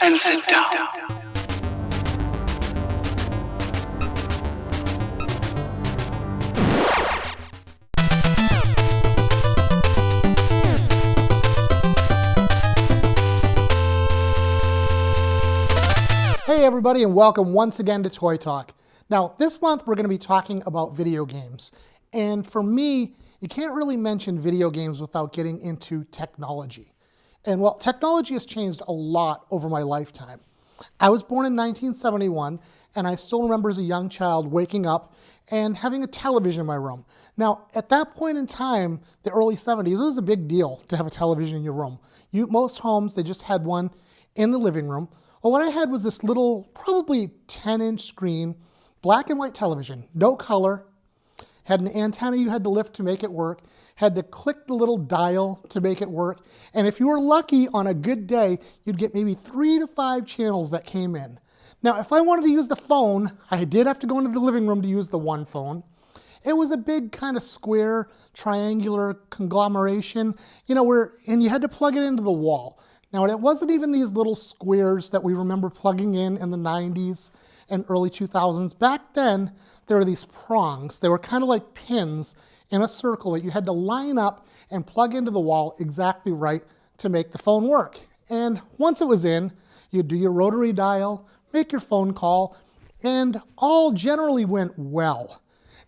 and sit down. Hey everybody, and welcome once again to Toy Talk. Now this month we're going to be talking about video games, and for me you can't really mention video games without getting into technology. And well, technology has changed a lot over my lifetime. I was born in 1971, and I still remember as a young child waking up and having a television in my room. Now at that point in time, the early 70s, it was a big deal to have a television in your room. Most homes, they just had one in the living room. Well, what I had was this little, probably 10-inch screen, black and white television, no color, had an antenna you had to lift to make it work, had to click the little dial to make it work, and if you were lucky on a good day, you'd get maybe 3 to 5 channels that came in. Now, if I wanted to use the phone, I did have to go into the living room to use the one phone. It was a big kind of square, triangular conglomeration, and you had to plug it into the wall. Now, it wasn't even these little squares that we remember plugging in the 90s and early 2000s. Back then, there were these prongs. They were kind of like pins in a circle that you had to line up and plug into the wall exactly right to make the phone work. And once it was in, you'd do your rotary dial, make your phone call, and all generally went well.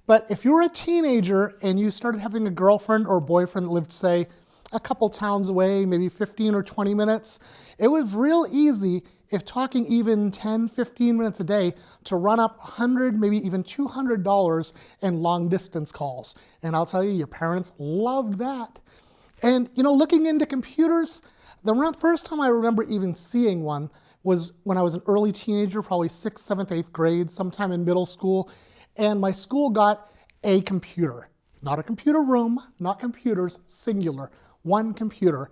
But if you were a teenager and you started having a girlfriend or boyfriend that lived, say, a couple towns away, maybe 15 or 20 minutes, it was real easy, if talking even 10, 15 minutes a day, to run up $100, maybe even $200 in long distance calls. And I'll tell you, your parents loved that. And looking into computers, the first time I remember even seeing one was when I was an early teenager, probably 6th, 7th, 8th grade, sometime in middle school. And my school got a computer. Not a computer room, not computers, singular. One computer.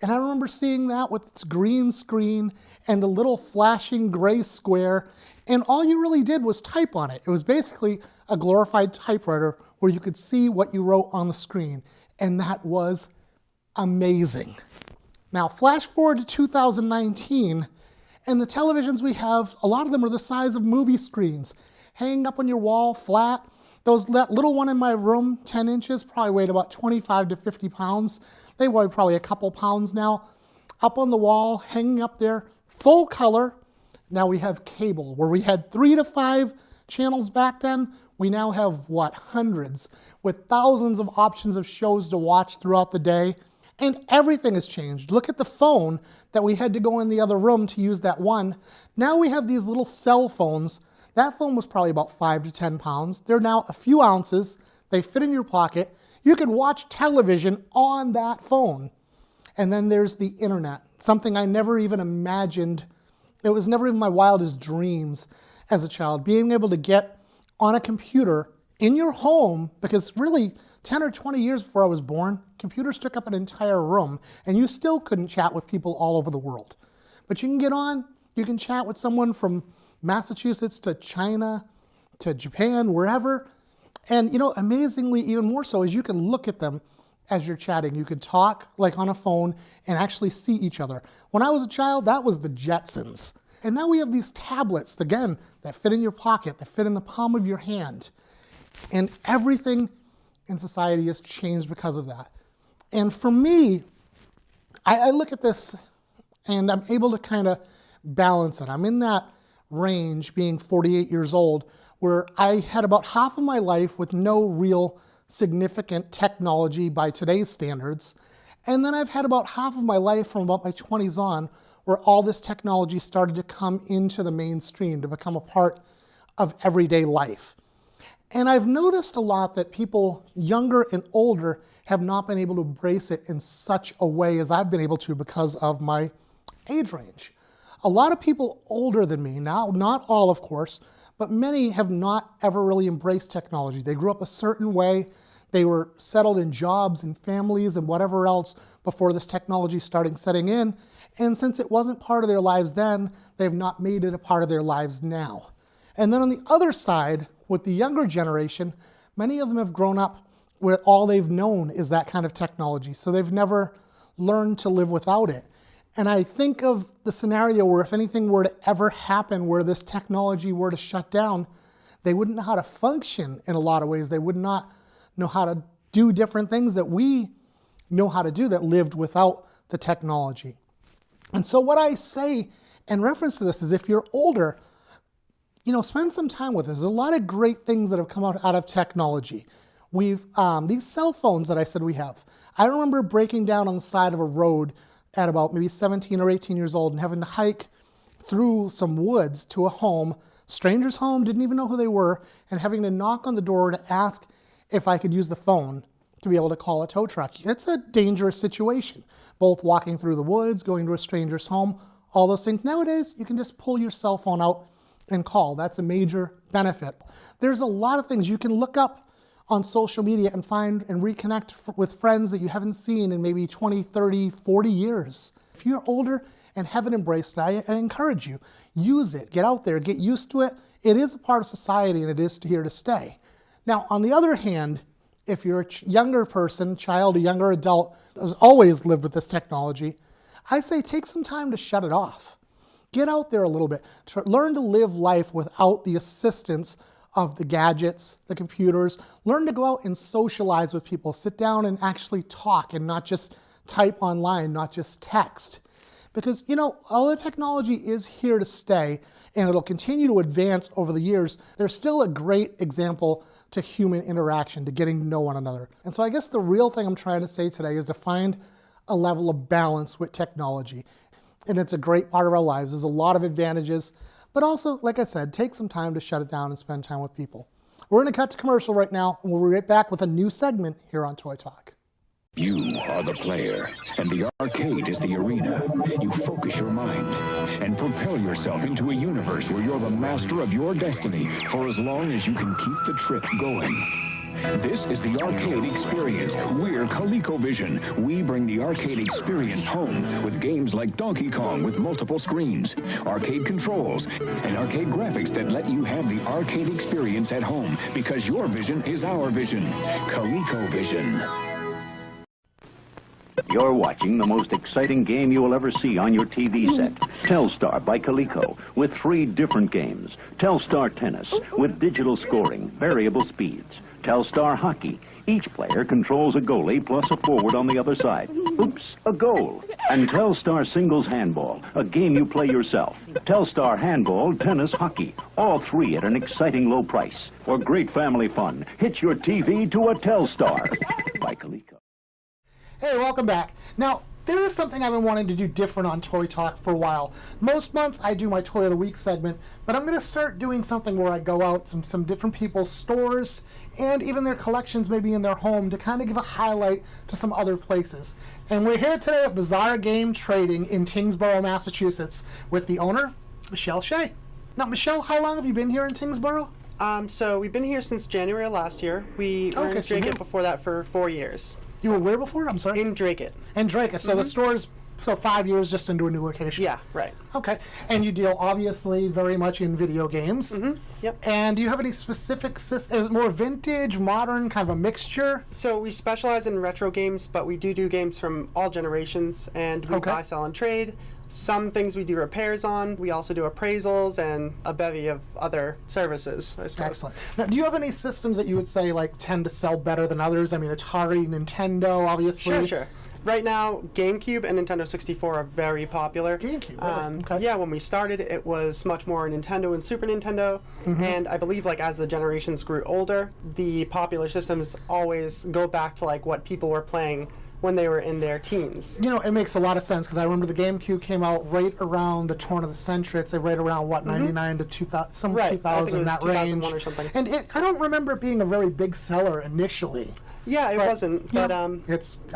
And I remember seeing that with its green screen and the little flashing gray square, and all you really did was type on it. It was basically a glorified typewriter where you could see what you wrote on the screen, and that was amazing. Now flash forward to 2019, and the televisions we have, a lot of them are the size of movie screens, hanging up on your wall flat. That little one in my room, 10 inches, probably weighed about 25 to 50 pounds. They weigh probably a couple pounds now. Up on the wall, hanging up there, full color. Now we have cable, where we had 3 to 5 channels back then. We now have, hundreds, with thousands of options of shows to watch throughout the day. And everything has changed. Look at the phone that we had to go in the other room to use that one. Now we have these little cell phones. That phone was probably about 5 to 10 pounds. They're now a few ounces. They fit in your pocket. You can watch television on that phone. And then there's the internet, something I never even imagined. It was never in my wildest dreams as a child, being able to get on a computer in your home, because really 10 or 20 years before I was born, computers took up an entire room, and you still couldn't chat with people all over the world. But you can get on, you can chat with someone from Massachusetts to China to Japan, wherever. And amazingly, even more so, is you can look at them as you're chatting. You can talk like on a phone and actually see each other. When I was a child, that was the Jetsons. And now we have these tablets, again, that fit in your pocket, that fit in the palm of your hand. And everything in society has changed because of that. And for me, I look at this and I'm able to kind of balance it. I'm in that range, being 48 years old, where I had about half of my life with no real significant technology by today's standards. And then I've had about half of my life from about my 20s on where all this technology started to come into the mainstream, to become a part of everyday life. And I've noticed a lot that people younger and older have not been able to embrace it in such a way as I've been able to because of my age range. A lot of people older than me, now not all of course, but many have not ever really embraced technology. They grew up a certain way. They were settled in jobs and families and whatever else before this technology started setting in. And since it wasn't part of their lives then, they've not made it a part of their lives now. And then on the other side, with the younger generation, many of them have grown up where all they've known is that kind of technology. So they've never learned to live without it. And I think of the scenario where if anything were to ever happen where this technology were to shut down, they wouldn't know how to function in a lot of ways. They would not know how to do different things that we know how to do that lived without the technology. And so what I say in reference to this is if you're older, spend some time with us. There's a lot of great things that have come out of technology. We've, these cell phones that I said we have. I remember breaking down on the side of a road at about maybe 17 or 18 years old and having to hike through some woods to a home, stranger's home, didn't even know who they were, and having to knock on the door to ask if I could use the phone to be able to call a tow truck. It's a dangerous situation, both walking through the woods, going to a stranger's home, all those things. Nowadays, you can just pull your cell phone out and call. That's a major benefit. There's a lot of things you can look up on social media and find and reconnect with friends that you haven't seen in maybe 20, 30, 40 years. If you're older and haven't embraced it, I encourage you, use it, get out there, get used to it. It is a part of society and it is here to stay. Now, on the other hand, if you're a younger person, child, a younger adult, has always lived with this technology, I say take some time to shut it off. Get out there a little bit. Learn to live life without the assistance of the gadgets, the computers. Learn to go out and socialize with people. Sit down and actually talk and not just type online, not just text. Because, all the technology is here to stay and it'll continue to advance over the years. There's still a great example to human interaction, to getting to know one another. And so I guess the real thing I'm trying to say today is to find a level of balance with technology. And it's a great part of our lives. There's a lot of advantages, but also, like I said, take some time to shut it down and spend time with people. We're going to cut to commercial right now, and we'll be right back with a new segment here on Toy Talk. You are the player, and the arcade is the arena. You focus your mind and propel yourself into a universe where you're the master of your destiny for as long as you can keep the trip going. This is the arcade experience. We're ColecoVision. We bring the arcade experience home with games like Donkey Kong with multiple screens, arcade controls, and arcade graphics that let you have the arcade experience at home because your vision is our vision. ColecoVision. You're watching the most exciting game you will ever see on your TV set. Telstar by Coleco with 3 different games. Telstar Tennis with digital scoring, variable speeds. Telstar Hockey. Each player controls a goalie plus a forward on the other side. Oops, a goal. And Telstar Singles Handball, a game you play yourself. Telstar Handball, Tennis, Hockey. All 3 at an exciting low price. For great family fun, hitch your TV to a Telstar by Coleco. Hey, welcome back. Now, there is something I've been wanting to do different on Toy Talk for a while. Most months I do my Toy of the Week segment, but I'm going to start doing something where I go out to some different people's stores and even their collections maybe in their home to kind of give a highlight to some other places. And we're here today at Bizarre Game Trading in Tingsboro, Massachusetts with the owner, Michelle Shea. Now, Michelle, how long have you been here in Tingsboro? So we've been here since January of last year. We were in Drake before that for 4 years. You were where before? I'm sorry? In Drake. In Drake. So the store's 5 years just into a new location. Yeah, right. Okay. And you deal obviously very much in video games. Yep. And do you have any specific is it more vintage, modern, kind of a mixture? So we specialize in retro games, but we do games from all generations, and we buy, sell, and trade. Some things we do repairs on. We also do appraisals and a bevy of other services, I suppose. Excellent. Now, do you have any systems that you would say tend to sell better than others? I mean, Atari, Nintendo, obviously. Sure. Right now, GameCube and Nintendo 64 are very popular. GameCube, really? Okay. Yeah, when we started, it was much more Nintendo and Super Nintendo, and I believe as the generations grew older, the popular systems always go back to what people were playing when they were in their teens. It makes a lot of sense because I remember the GameCube came out right around the turn of the century. I'd say right around 99 to 2000, 2000 in that 2001 range. Or something. And I don't remember it being a very big seller initially. Yeah, it wasn't. But I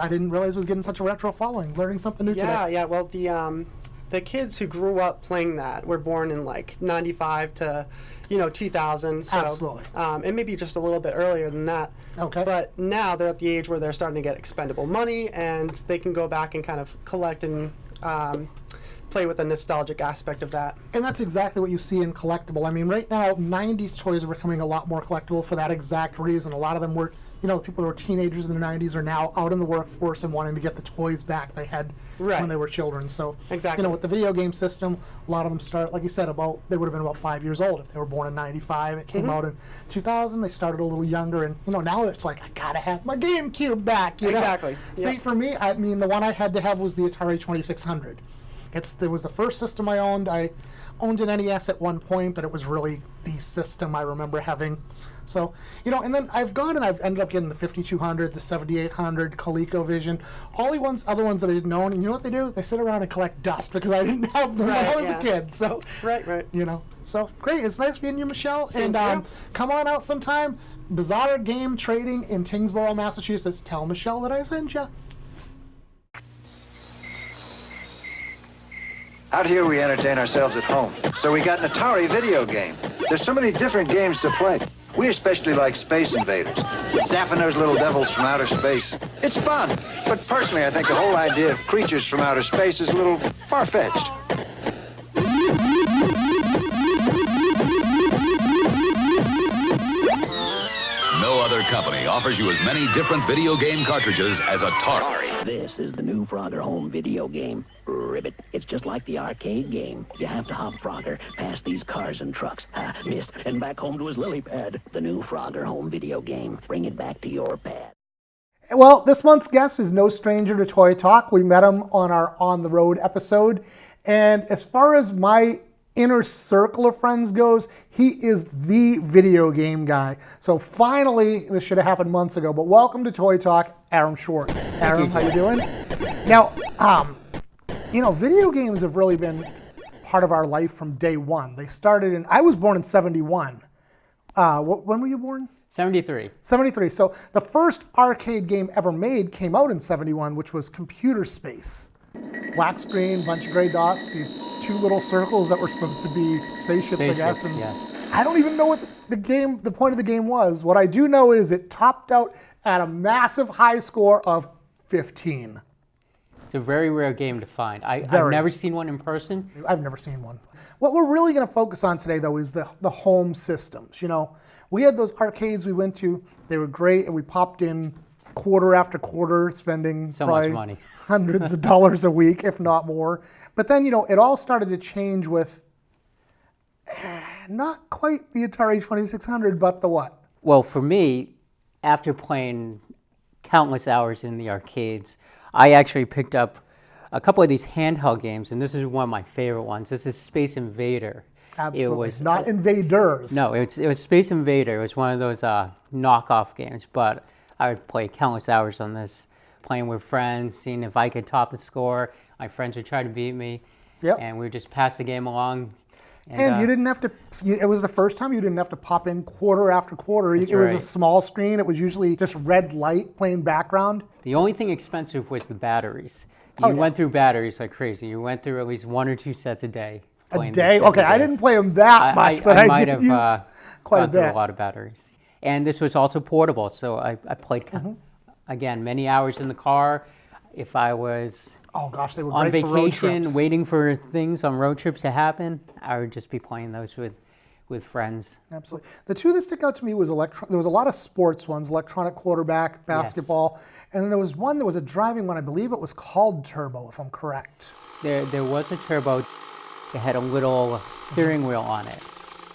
didn't realize it was getting such a retro following. Learning something new today. Yeah. Well, the kids who grew up playing that were born in 95 to 2000. So, absolutely. And maybe just a little bit earlier than that. Okay. But now they're at the age where they're starting to get expendable money, and they can go back and kind of collect and play with the nostalgic aspect of that. And that's exactly what you see in collectible. I mean, right now, 90s toys are becoming a lot more collectible for that exact reason. A lot of them were, people who were teenagers in the 90s are now out in the workforce and wanting to get the toys back they had when they were children. So, Exactly. With the video game system, a lot of them start, like you said, they would have been about 5 years old if they were born in 95. It came out in 2000. They started a little younger, and now it's like, I gotta have my GameCube back. Exactly. See, for me, I mean, the one I had to have was the Atari 2600. It was the first system I owned. I owned an NES at one point, but it was really the system I remember having. So, and then I've ended up getting the 5200, the 7800, ColecoVision, all the other ones that I didn't own. And you know what they do? They sit around and collect dust because I didn't have them when I was a kid. So, right. So great. It's nice meeting you, Michelle. Same and to you. Come on out sometime. Bizarre Game Trading in Tingsboro, Massachusetts. Tell Michelle that I sent you. Out here we entertain ourselves at home, so we got an Atari video game. There's so many different games to play. We especially like Space Invaders, zapping those little devils from outer space. It's fun, but personally I think the whole idea of creatures from outer space is a little far-fetched. No other company offers you as many different video game cartridges as Atari. This is the new Frogger home video game, Ribbit. It's just like the arcade game. You have to hop Frogger past these cars and trucks. Missed. And back home to his lily pad. The new Frogger home video game. Bring it back to your pad. Well, this month's guest is no stranger to Toy Talk. We met him on our On the Road episode. And as far as my inner circle of friends goes, he is the video game guy. So finally, this should have happened months ago, but welcome to Toy Talk, Aram Schwartz. Aram, how you doing? Now, video games have really been part of our life from day one. They started I was born in 71. When were you born? 73. 73. So the first arcade game ever made came out in 71, which was Computer Space. Black screen, bunch of gray dots, these two little circles that were supposed to be spaceships, I guess. And yes. I don't even know what the point of the game was. What I do know is it topped out at a massive high score of 15. It's a very rare game to find. I've never seen one in person. I've never seen one. What we're really going to focus on today, though, is the home systems. We had those arcades we went to. They were great, and we popped in quarter after quarter, spending so much money, hundreds of dollars a week, if not more. But then, it all started to change with not quite the Atari 2600, but the what? Well, for me, after playing countless hours in the arcades, I actually picked up a couple of these handheld games, and this is one of my favorite ones. This is Space Invader. Absolutely. It was not Invaders. No, it was Space Invader. It was one of those knockoff games, but I would play countless hours on this, playing with friends, seeing if I could top the score. My friends would try to beat me, and we would just pass the game along. And you didn't have to, it was the first time you didn't have to pop in quarter after quarter. It was right. a small screen. It was usually just red light playing background. The only thing expensive was the batteries. You went through batteries like crazy. You went through at least 1 or 2 sets a day. A day? Okay, I didn't play them that much, but I might did have use quite a gone through bit. a lot of batteries. And this was also portable, so I played, again, many hours in the car. If I was Oh gosh, they were on great for road vacation, trips. waiting for things on road trips to happen, I would just be playing those with friends. Absolutely. The two that stick out to me was there was a lot of sports ones, electronic quarterback, basketball, and then there was one that was a driving one. I believe it was called Turbo, if I'm correct. There was a turbo that had a little steering wheel on it,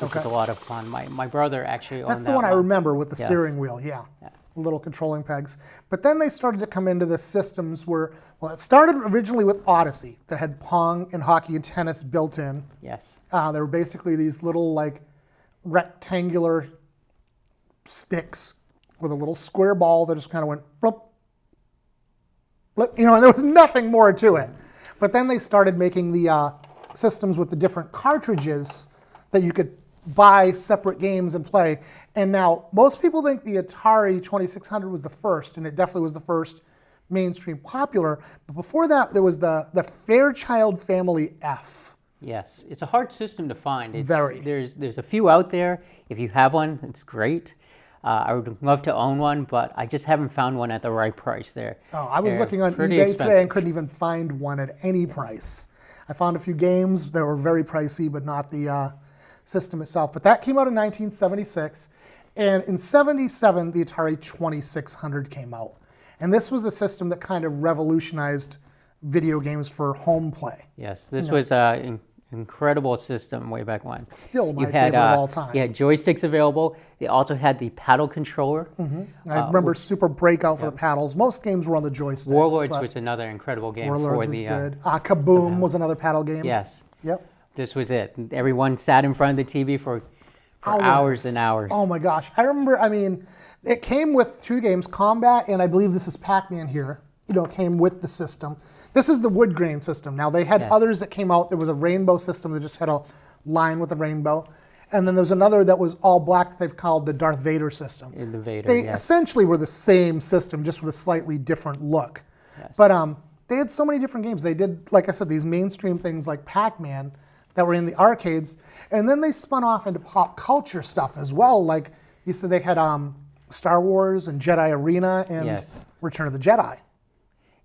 which was a lot of fun. My brother actually owned that. That's the one I remember with the Yes. steering wheel, yeah. Little controlling pegs. But then they started to come into the systems where, well, it started originally with Odyssey that had Pong and hockey and tennis built in. Yes. They were basically these little rectangular sticks with a little square ball that just kind of went blop, blip, and there was nothing more to it. But then they started making the systems with the different cartridges that you could buy separate games and play. And now most people think the Atari 2600 was the first, and it definitely was the first mainstream popular. But before that, there was the Fairchild Family F. Yes, it's a hard system to find. Very. There's a few out there. If you have one, it's great. I would love to own one, but I just haven't found one at the right price there. Oh, I was They're looking on pretty eBay expensive. today and couldn't even find one at any price. I found a few games that were very pricey, but not the system itself. But that came out in 1976. And in '77, the Atari 2600 came out. And this was the system that kind of revolutionized video games for home play. Yes, this was an incredible system way back when. Still my favorite of all time. You had joysticks available. They also had the paddle controller. I remember Super Breakout for the paddles. Most games were on the joysticks. Warlords was another incredible game. Warlords for was the, good. Kaboom was another paddle game. Yes. Yep. This was it. Everyone sat in front of the TV for hours and hours. Oh my gosh. I remember, I mean, it came with 2 games, Combat, and I believe this is Pac-Man here, came with the system. This is the wood grain system. Now, they had others that came out. There was a rainbow system that just had a line with a rainbow. And then there's another that was all black that they've called the Darth Vader system. The Vader, they essentially were the same system, just with a slightly different look. Yes. But they had so many different games. They did, like I said, these mainstream things like Pac-Man that were in the arcades. And then they spun off into pop culture stuff as well. Like you said, they had Star Wars and Jedi Arena and Return of the Jedi.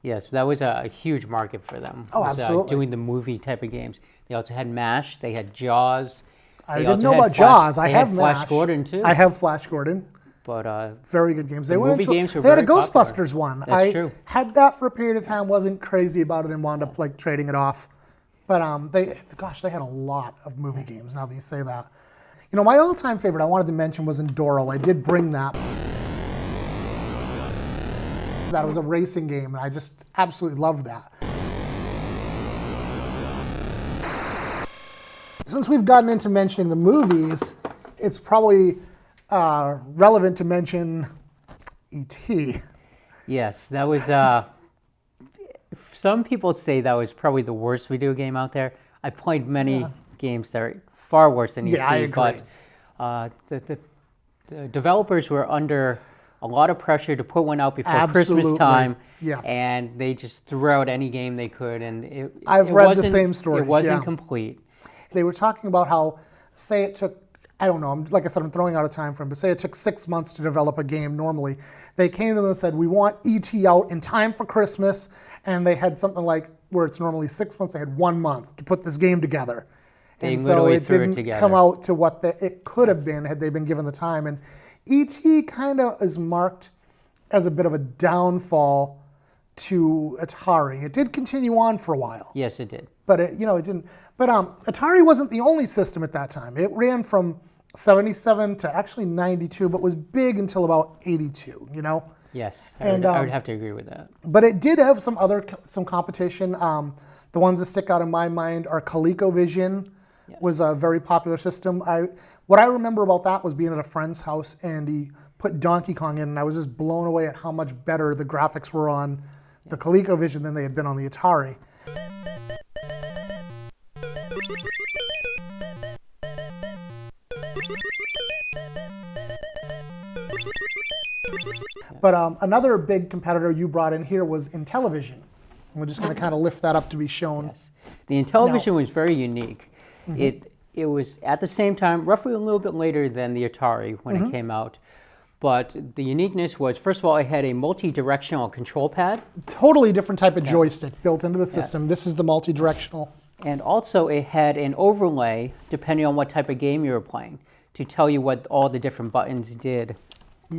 Yes, that was a huge market for them. Oh, absolutely. Doing the movie type of games. They also had MASH. They had Jaws. I didn't know about Jaws. I have Flash MASH. Gordon too. I have Flash Gordon. But very good games. The movie games were They had a very popular. Ghostbusters one. That's true. Had that for a period of time. Wasn't crazy about it and wound up like trading it off. But they had a lot of movie games. Now that you say that, my all-time favorite I wanted to mention was Enduro. I did bring that. That was a racing game, and I just absolutely loved that. Since we've gotten into mentioning the movies, it's probably relevant to mention E.T. Yes, that was. Some people say that was probably the worst video game out there. I played many games that are far worse than E.T. I agree. But the developers were under a lot of pressure to put one out before Christmas time. Yes. And they just threw out any game they could, and I've read the same story. It wasn't complete. They were talking about how, say it took, I don't know, like I said, I'm throwing out a time frame, but say it took 6 months to develop a game normally. They came to them and said, we want E.T. out in time for Christmas, and they had something like, where it's normally 6 months, they had 1 month to put this game together. They and so it threw it didn't together. come out to what it could have been had they been given the time. And E.T. kind of is marked as a bit of a downfall to Atari. It did continue on for a while. Yes, it did. But it didn't. But Atari wasn't the only system at that time. It ran from '77 to actually '92, but was big until about '82. Yes, I would have to agree with that. But it did have some competition. The ones that stick out in my mind are ColecoVision. Was a very popular system. What I remember about that was being at a friend's house and he put Donkey Kong in, and I was just blown away at how much better the graphics were on the ColecoVision than they had been on the Atari. But another big competitor you brought in here was Intellivision. We're just going to kind of lift that up to be shown. Yes. The Intellivision was very unique. It was at the same time, roughly a little bit later than the Atari when it came out. But the uniqueness was, first of all, it had a multi-directional control pad. Totally different type of joystick built into the system. This is the multi-directional. And also it had an overlay, depending on what type of game you were playing, to tell you what all the different buttons did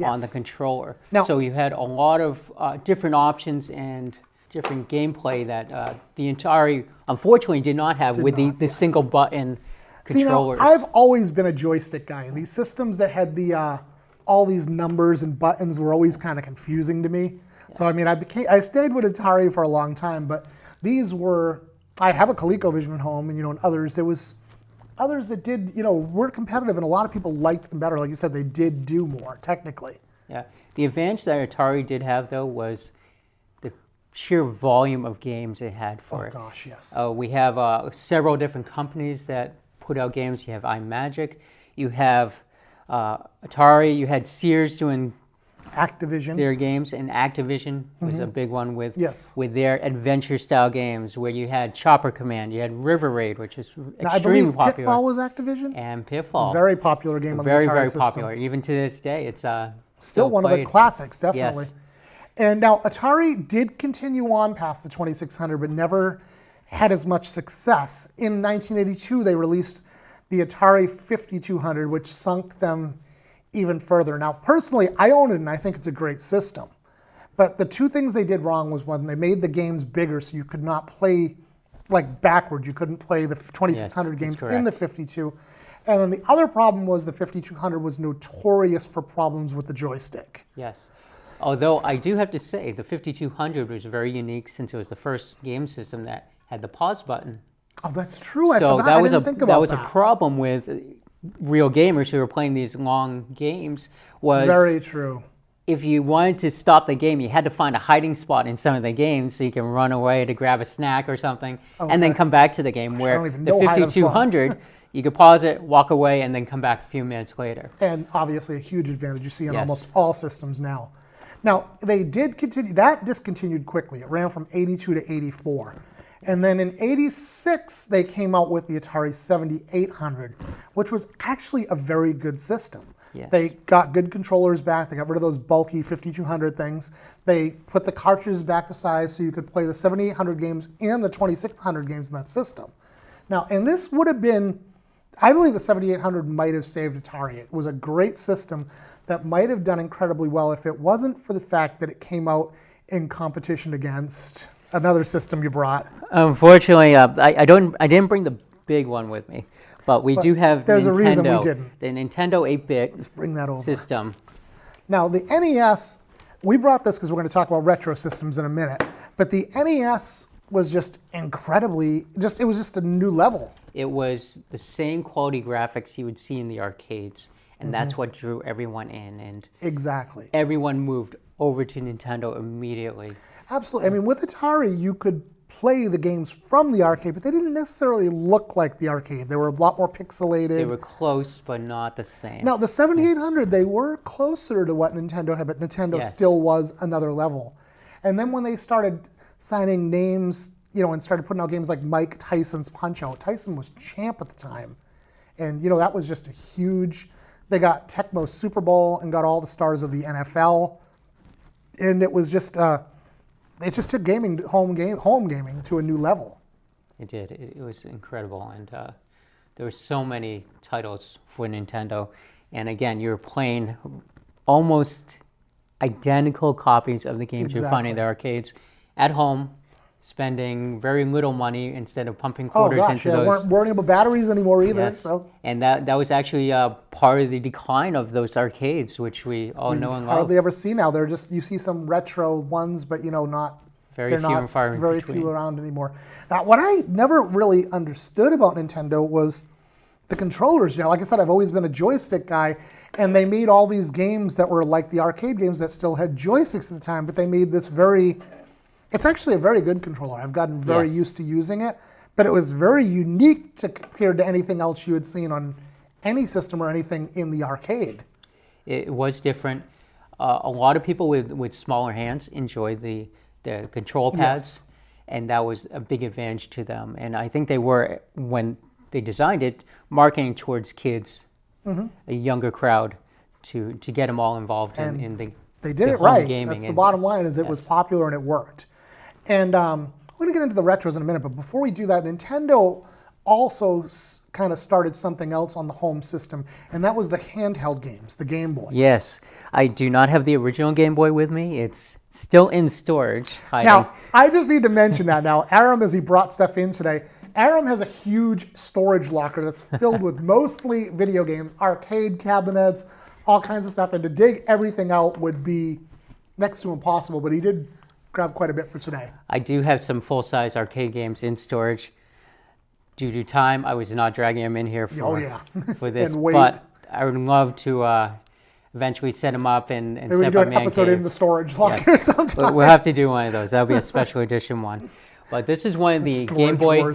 on the controller. Now, so you had a lot of different options and different gameplay that the Atari, unfortunately, did not have with the single button controllers. See, now, I've always been a joystick guy, and these systems that had the all these numbers and buttons were always kind of confusing to me. So I mean, I stayed with Atari for a long time, but these were, I have a ColecoVision at home, and and others. There was others that did, were competitive, and a lot of people liked them better. Like you said, they did do more technically. Yeah, the advantage that Atari did have though was the sheer volume of games it had for it. Oh gosh, yes. We have several different companies that put out games. You have iMagic, you have Atari, you had Sears doing Activision. Their games, and Activision was a big one with their adventure style games where you had Chopper Command, you had River Raid, which is extremely popular. Pitfall was Activision? And Pitfall. Very popular game on the Atari system. Very system. popular. Even to this day, it's still one played. of the classics, definitely. Yes. And now Atari did continue on past the 2600, but never had as much success. In 1982, they released the Atari 5200, which sunk them even further. Now, personally, I own it and I think it's a great system. But the two things they did wrong was when they made the games bigger so you could not play like backward. You couldn't play the 2600 games in the 52. And then the other problem was the 5200 was notorious for problems with the joystick. Yes. Although I do have to say the 5200 was very unique since it was the first game system that had the pause button. Oh, that's true. I So forgot. that I was didn't think about that was a problem with real gamers who were playing these long games. Was very true. If you wanted to stop the game, you had to find a hiding spot in some of the games so you can run away to grab a snack or something, and then come back to the game. Where the 5200, you could pause it, walk away, and then come back a few minutes later. And obviously a huge advantage you see on almost all systems now. Now, they did continue, that discontinued quickly. It ran from 82 to 84. And then in 86, they came out with the Atari 7800, which was actually a very good system. Yes. They got good controllers back. They got rid of those bulky 5200 things. They put the cartridges back to size so you could play the 7800 games and the 2600 games in that system. Now, and this would have been, I believe the 7800 might have saved Atari. It was a great system that might have done incredibly well if it wasn't for the fact that it came out in competition against another system you brought. Unfortunately, I didn't bring the big one with me, but we do have there's Nintendo, a reason we didn't. The Nintendo 8-bit Let's bring that over. system. Now the NES, we brought this because we're going to talk about retro systems in a minute, but the NES was just incredibly, it was just a new level. It was the same quality graphics you would see in the arcades, and that's what drew everyone in, and exactly. everyone moved over to Nintendo immediately. Absolutely. I mean, with Atari, you could play the games from the arcade, but they didn't necessarily look like the arcade. They were a lot more pixelated. They were close, but not the same. Now, the 7800, they were closer to what Nintendo had, but Nintendo still was another level. And then when they started signing names, and started putting out games like Mike Tyson's Punch-Out. Tyson was champ at the time. And, that was just a huge... They got Tecmo Super Bowl and got all the stars of the NFL. And it was just... it just took home gaming to a new level. It did. It was incredible, and there were so many titles for Nintendo. And again, you were playing almost identical copies of the games you're finding in the arcades at home, spending very little money instead of pumping quarters into those. Weren't worrying about batteries anymore either. Yes. So. And that was actually part of the decline of those arcades, which we all know and love. Hardly ever see now. They're just, you see some retro ones, but not very few and far in very between. few around anymore. Now, what I never really understood about Nintendo was the controllers. Like I said, I've always been a joystick guy, and they made all these games that were like the arcade games that still had joysticks at the time, but they made this it's actually a very good controller. I've gotten very used to using it, but it was very unique compared to anything else you had seen on any system or anything in the arcade. It was different. A lot of people with smaller hands enjoyed the control pads, and that was a big advantage to them. And I think they were, when they designed it, marketing towards kids, a younger crowd, to get them all involved in the they did it home right. Gaming. That's the bottom line, is it was popular and it worked. And we're going to get into the retros in a minute, but before we do that, Nintendo also kind of started something else on the home system, and that was the handheld games, the Game Boys. Yes. I do not have the original Game Boy with me. It's still in storage. Now, I just need to mention that now. Aram, as he brought stuff in today, Aram has a huge storage locker that's filled with mostly video games, arcade cabinets, all kinds of stuff, and to dig everything out would be next to impossible, but he did grab quite a bit for today. I do have some full-size arcade games in storage. Due to time, I was not dragging them in here for this, but I would love to eventually set them up and maybe we do an episode in the storage locker sometime. We'll have to do one of those. That'll be a special edition one. But this is one of the Game Boy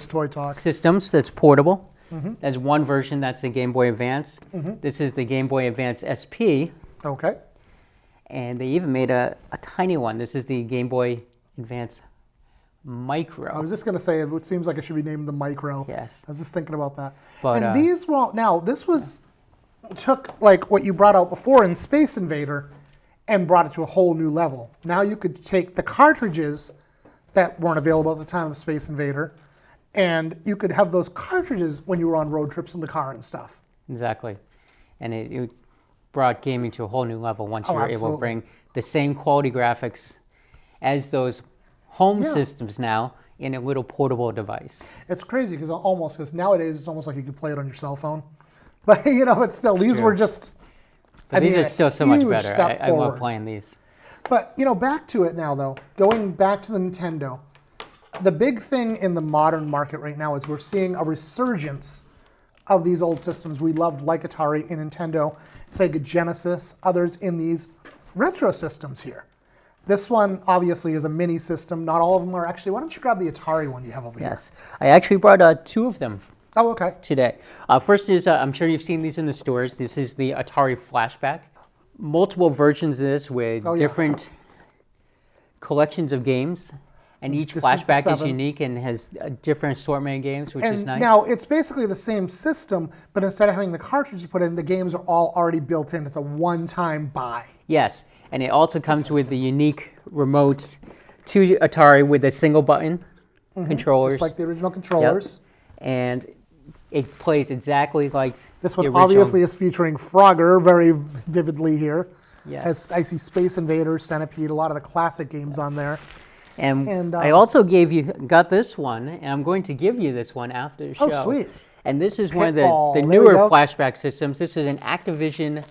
systems that's portable. There's one version, that's the Game Boy Advance. This is the Game Boy Advance SP. Okay. And they even made a tiny one. This is the Game Boy Advance Micro. I was just going to say, it seems like it should be named the Micro. Yes. I was just thinking about that. But, and these, this took like what you brought out before in Space Invader and brought it to a whole new level. Now you could take the cartridges that weren't available at the time of Space Invader, and you could have those cartridges when you were on road trips in the car and stuff. Exactly. And brought gaming to a whole new level once you were able to absolutely. bring the same quality graphics as those home systems now in a little portable device. It's crazy because nowadays it's almost like you could play it on your cell phone. But but still, these were just. But these are still so much better. I love forward. playing these. But back to it now though. Going back to the Nintendo, the big thing in the modern market right now is we're seeing a resurgence of these old systems we loved, like Atari and Nintendo, Sega Genesis, others in these retro systems here. This one obviously is a mini system. Not all of them are actually. Why don't you grab the Atari one you have over here? Yes, I actually brought 2 of them. Oh, okay. Today. First is, I'm sure you've seen these in the stores. This is the Atari Flashback. Multiple versions of this with different collections of games. And each flashback is unique and has a different assortment of games, which is nice. Now, it's basically the same system, but instead of having the cartridge you put in, the games are all already built in. It's a one-time buy. Yes, and it also comes with the unique remotes to Atari with a single button controllers. Just like the original controllers. Yep. And it plays exactly like this one the original. Obviously is featuring Frogger very vividly here. Yes. I see Space Invaders, Centipede, a lot of the classic games on there. And I also got this one, and I'm going to give you this one after the show. Oh, sweet. And this is one of Pitfall. the newer flashback systems. This is an Activision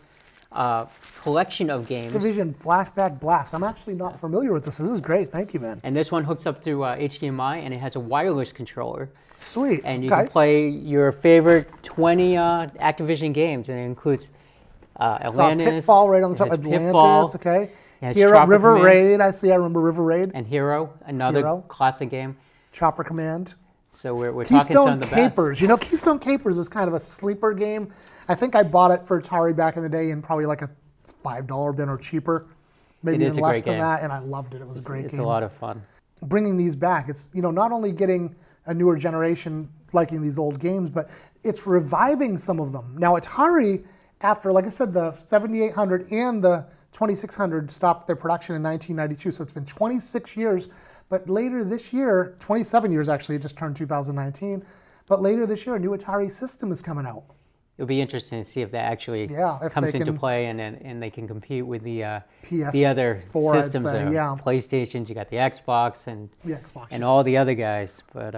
collection of games. Activision Flashback Blast. I'm actually not familiar with this. This is great. Thank you, man. And this one hooks up through HDMI, and it has a wireless controller. Sweet. And you can play your favorite 20 Activision games, and it includes Atlantis. Pitfall right on the top. Atlantis, Pitfall. okay. It Hero, Chopper River Command. Raid. I remember River Raid. And Hero, another classic game. Chopper Command. So we're talking some of the Capers. best. Keystone Capers is kind of a sleeper game. I think I bought it for Atari back in the day in probably like a $5 bin or cheaper. Maybe even less than that, and I loved it. It was a great game. It's a lot of fun. Bringing these back, it's not only getting a newer generation liking these old games, but it's reviving some of them. Now Atari, after, like I said, the 7800 and the 2600 stopped their production in 1992, so it's been 26 years. But later this year, 27 years actually, it just turned 2019. But later this year, a new Atari system is coming out. It'll be interesting to see if that actually comes into play and they can compete with the other systems. PlayStations, you got the Xbox and all the other guys. But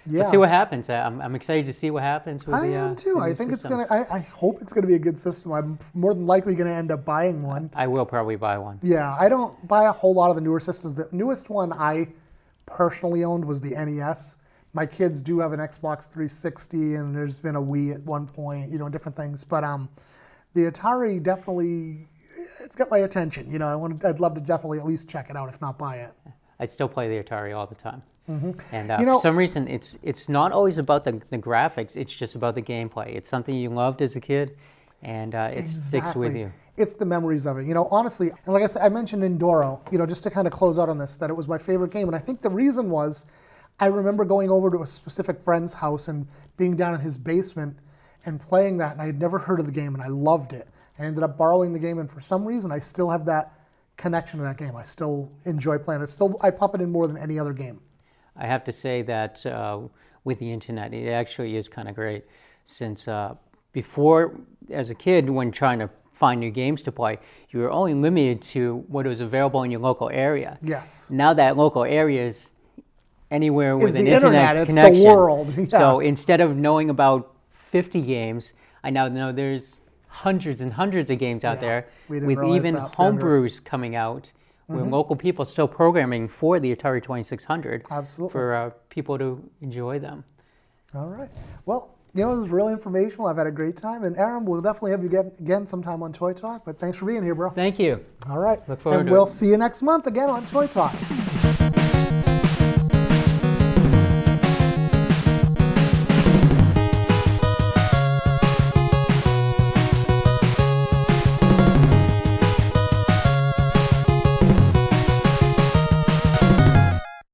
let's see what happens. I'm excited to see what happens with I am too. I think it's gonna. I hope it's gonna be a good system. I'm more than likely gonna end up buying one. I will probably buy one. Yeah, I don't buy a whole lot of the newer systems. The newest one I personally owned was the NES. My kids do have an Xbox 360, and there's been a Wii at one point, different things. But the Atari definitely, it's got my attention. I'd love to definitely at least check it out, if not buy it. I still play the Atari all the time. And for some reason, it's not always about the graphics. It's just about the gameplay. It's something you loved as a kid, and it sticks with you. It's the memories of it. Honestly, and like I said, I mentioned Enduro, just to kind of close out on this, that it was my favorite game. And I think the reason was, I remember going over to a specific friend's house and being down in his basement and playing that, and I had never heard of the game, and I loved it. I ended up borrowing the game, and for some reason, I still have that connection to that game. I still enjoy playing it. I pop it in more than any other game. I have to say that with the internet, it actually is kind of great, since before, as a kid, when trying to find new games to play, you were only limited to what was available in your local area. Yes. Now that local area is anywhere with an internet connection. It's the world. Yeah. So instead of knowing about 50 games, I now know there's hundreds and hundreds of games out there, with even homebrews coming out, with local people still programming for the Atari 2600. Absolutely. For people to enjoy them. All right. Well, it was really informational. I've had a great time. And Aram, we'll definitely have you again sometime on Toy Talk. But thanks for being here, bro. Thank you. All right. Look forward to it. And we'll see you next month again on Toy Talk.